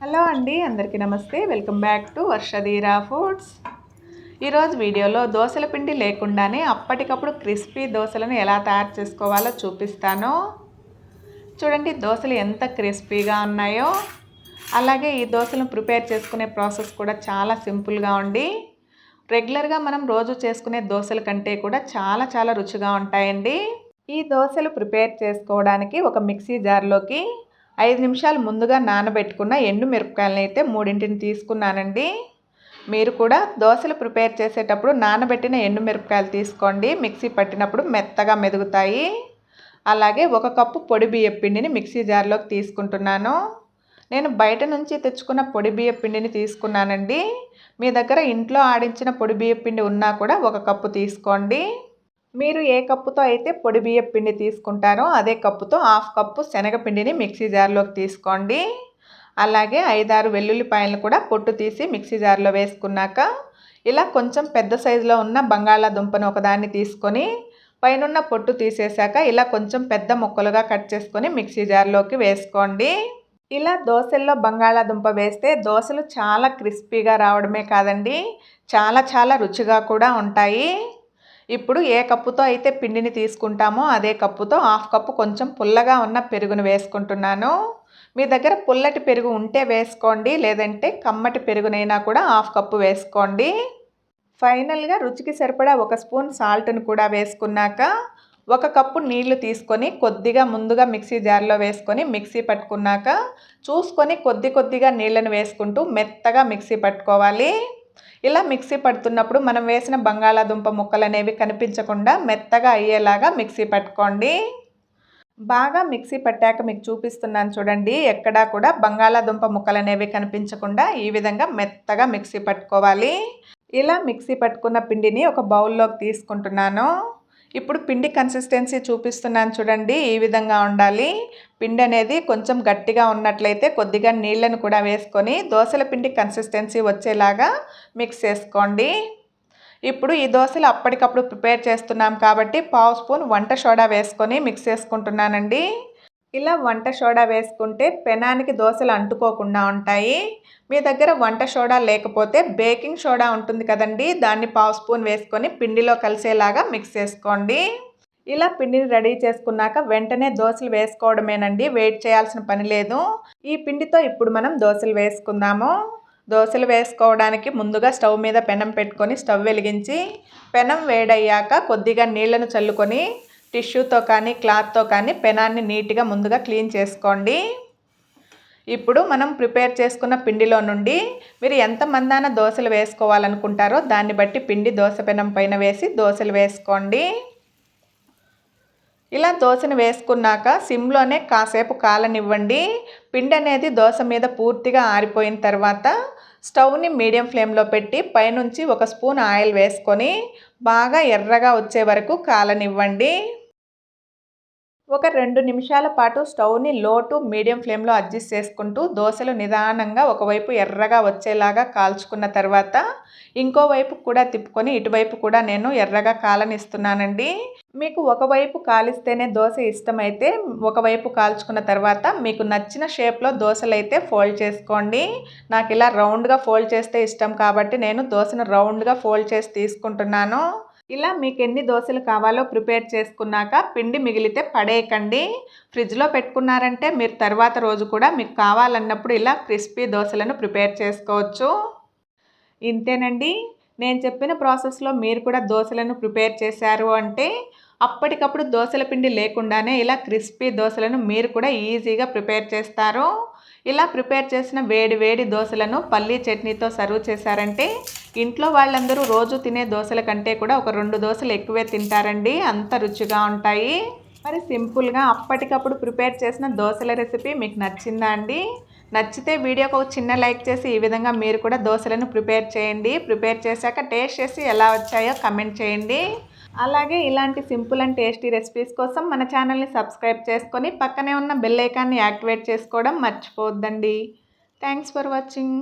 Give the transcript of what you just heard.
Hello అండి, అందరికీ నమస్తే. Welcome back to Varshadheera foods. ఈరోజు వీడియోలో దోసల పిండి లేకుండానే అప్పటికప్పుడు క్రిస్పీ దోశలను ఎలా తయారు చేసుకోవాలో చూపిస్తాను. చూడండి, దోశలు ఎంత క్రిస్పీగా ఉన్నాయో. అలాగే ఈ దోశలను ప్రిపేర్ చేసుకునే ప్రాసెస్ కూడా చాలా సింపుల్గా ఉండి రెగ్యులర్గా మనం రోజు చేసుకునే దోశల కంటే కూడా చాలా రుచిగా ఉంటాయండి. ఈ దోశలు ప్రిపేర్ చేసుకోవడానికి ఒక మిక్సీ జార్లోకి 5 నిమిషాలు ముందుగా నానబెట్టుకున్న ఎండు మిరపకాయలను అయితే 3 తీసుకున్నానండి. మీరు కూడా దోశలు ప్రిపేర్ చేసేటప్పుడు నానబెట్టిన ఎండు మిరపకాయలు తీసుకోండి. మిక్సీ పట్టినప్పుడు మెత్తగా మెదుగుతాయి. అలాగే 1 కప్పు పొడి బియ్యం పిండిని మిక్సీ జార్లోకి తీసుకుంటున్నాను. నేను బయట నుంచి తెచ్చుకున్న పొడి బియ్యం పిండిని తీసుకున్నానండి. మీ దగ్గర ఇంట్లో ఆడించిన పొడి బియ్యం పిండి ఉన్నా కూడా 1 కప్పు తీసుకోండి. మీరు ఏ కప్పుతో అయితే పొడి బియ్యం పిండి తీసుకుంటారో అదే కప్పుతో 1/2 కప్పు శనగపిండిని మిక్సీ జార్లోకి తీసుకోండి. అలాగే 5-6 వెల్లుల్లిపాయలను కూడా పొట్టు తీసి మిక్సీ జార్లో వేసుకున్నాక ఇలా కొంచెం పెద్ద సైజులో ఉన్న బంగాళాదుంపను ఒకదాన్ని తీసుకొని పైనున్న పొట్టు తీసేశాక ఇలా కొంచెం పెద్ద ముక్కలుగా కట్ చేసుకొని మిక్సీ జార్లోకి వేసుకోండి. ఇలా దోశల్లో బంగాళాదుంప వేస్తే దోశలు చాలా క్రిస్పీగా రావడమే కాదండి, చాలా రుచిగా కూడా ఉంటాయి. ఇప్పుడు ఏ కప్పుతో అయితే పిండిని తీసుకుంటామో అదే కప్పుతో 1/2 కప్పు కొంచెం పుల్లగా ఉన్న పెరుగును వేసుకుంటున్నాను. మీ దగ్గర పుల్లటి పెరుగు ఉంటే వేసుకోండి, లేదంటే కమ్మటి పెరుగునైనా కూడా 1/2 కప్పు వేసుకోండి. ఫైనల్గా రుచికి సరిపడా 1 స్పూన్ సాల్ట్ను కూడా వేసుకున్నాక 1 కప్పు నీళ్లు తీసుకొని కొద్దిగా ముందుగా మిక్సీ జార్లో వేసుకొని మిక్సీ పట్టుకున్నాక చూసుకొని కొద్దిగా నీళ్ళను వేసుకుంటూ మెత్తగా మిక్సీ పట్టుకోవాలి. ఇలా మిక్సీ పడుతున్నప్పుడు మనం వేసిన బంగాళాదుంప ముక్కలు అనేవి కనిపించకుండా మెత్తగా అయ్యేలాగా మిక్సీ పట్టుకోండి. బాగా మిక్సీ పట్టాక మీకు చూపిస్తున్నాను చూడండి, ఎక్కడా కూడా బంగాళాదుంప ముక్కలు అనేవి కనిపించకుండా ఈ విధంగా మెత్తగా మిక్సీ పట్టుకోవాలి. ఇలా మిక్సీ పట్టుకున్న పిండిని ఒక బౌల్లోకి తీసుకుంటున్నాను. ఇప్పుడు పిండి కన్సిస్టెన్సీ చూపిస్తున్నాను చూడండి, ఈ విధంగా ఉండాలి. పిండి అనేది కొంచెం గట్టిగా ఉన్నట్లయితే కొద్దిగా నీళ్ళను కూడా వేసుకొని దోశల పిండి కన్సిస్టెన్సీ వచ్చేలాగా మిక్స్ చేసుకోండి. ఇప్పుడు ఈ దోశలు అప్పటికప్పుడు ప్రిపేర్ చేస్తున్నాం కాబట్టి 1/2 స్పూన్ వంట సోడా వేసుకొని మిక్స్ చేసుకుంటున్నానండి. ఇలా వంట సోడా వేసుకుంటే పెనానికి దోశలు అంటుకోకుండా ఉంటాయి. మీ దగ్గర వంట సోడా లేకపోతే బేకింగ్ సోడా ఉంటుంది కదండి, దాన్ని 1/2 స్పూన్ వేసుకొని పిండిలో కలిసేలాగా మిక్స్ చేసుకోండి. ఇలా పిండిని రెడీ చేసుకున్నాక వెంటనే దోశలు వేసుకోవడమేనండి, వెయిట్ చేయాల్సిన పని లేదు. ఈ పిండితో ఇప్పుడు మనం దోశలు వేసుకుందాము. దోశలు వేసుకోవడానికి ముందుగా స్టవ్ మీద పెనం పెట్టుకొని స్టవ్ వెలిగించి పెనం వేడయ్యాక కొద్దిగా నీళ్లను చల్లుకొని టిష్యూతో కానీ క్లాత్తో కానీ పెనాన్ని నీట్గా ముందుగా క్లీన్ చేసుకోండి. ఇప్పుడు మనం ప్రిపేర్ చేసుకున్న పిండిలో నుండి మీరు ఎంత మందాన దోశలు వేసుకోవాలనుకుంటారో దాన్ని బట్టి పిండి దోశ పెనం పైన వేసి దోశలు వేసుకోండి. ఇలా దోశను వేసుకున్నాక సిమ్లోనే కాసేపు కాలనివ్వండి. పిండి అనేది దోశ మీద పూర్తిగా ఆరిపోయిన తర్వాత స్టవ్ని మీడియం ఫ్లేమ్లో పెట్టి పైనుంచి 1 స్పూన్ ఆయిల్ వేసుకొని బాగా ఎర్రగా వచ్చే వరకు కాలనివ్వండి. ఒక 2 నిమిషాల పాటు స్టవ్ని లో టు మీడియం ఫ్లేమ్లో అడ్జస్ట్ చేసుకుంటూ దోశలు నిదానంగా ఒకవైపు ఎర్రగా వచ్చేలాగా కాల్చుకున్న తర్వాత ఇంకోవైపు కూడా తిప్పుకొని ఇటువైపు కూడా నేను ఎర్రగా కాలనిస్తున్నానండి. మీకు ఒకవైపు కాలిస్తేనే దోశ ఇష్టమైతే ఒకవైపు కాల్చుకున్న తర్వాత మీకు నచ్చిన షేప్లో దోశలు అయితే ఫోల్డ్ చేసుకోండి. నాకు ఇలా రౌండ్గా ఫోల్డ్ చేస్తే ఇష్టం కాబట్టి నేను దోశను రౌండ్గా ఫోల్డ్ చేసి తీసుకుంటున్నాను. ఇలా మీకు ఎన్ని దోశలు కావాలో ప్రిపేర్ చేసుకున్నాక పిండి మిగిలితే పడేయకండి. ఫ్రిడ్జ్లో పెట్టుకున్నారంటే మీరు తర్వాత రోజు కూడా మీకు కావాలన్నప్పుడు ఇలా క్రిస్పీ దోశలను ప్రిపేర్ చేసుకోవచ్చు. ఇంతేనండి, నేను చెప్పిన ప్రాసెస్లో మీరు కూడా దోశలను ప్రిపేర్ చేశారు అంటే అప్పటికప్పుడు దోశల పిండి లేకుండానే ఇలా క్రిస్పీ దోశలను మీరు కూడా ఈజీగా ప్రిపేర్ చేస్తారు. ఇలా ప్రిపేర్ చేసిన వేడి దోశలను పల్లీ చట్నీతో సర్వ్ చేశారంటే ఇంట్లో వాళ్ళందరూ రోజు తినే దోశల కంటే కూడా ఒక 2 దోశలు ఎక్కువే తింటారండి, అంత రుచిగా ఉంటాయి. మరి సింపుల్గా అప్పటికప్పుడు ప్రిపేర్ చేసిన దోశల రెసిపీ మీకు నచ్చిందా అండి? నచ్చితే వీడియోకి ఒక చిన్న లైక్ చేసి ఈ విధంగా మీరు కూడా దోశలను ప్రిపేర్ చేయండి. ప్రిపేర్ చేశాక టేస్ట్ చేసి ఎలా వచ్చాయో కమెంట్ చేయండి. అలాగే ఇలాంటి సింపుల్ అండ్ టేస్టీ రెసిపీస్ కోసం మన ఛానల్ని సబ్స్క్రైబ్ చేసుకొని పక్కనే ఉన్న బెల్ ఐకాన్ని యాక్టివేట్ చేసుకోవడం మర్చిపోవద్దండి. Thanks for watching.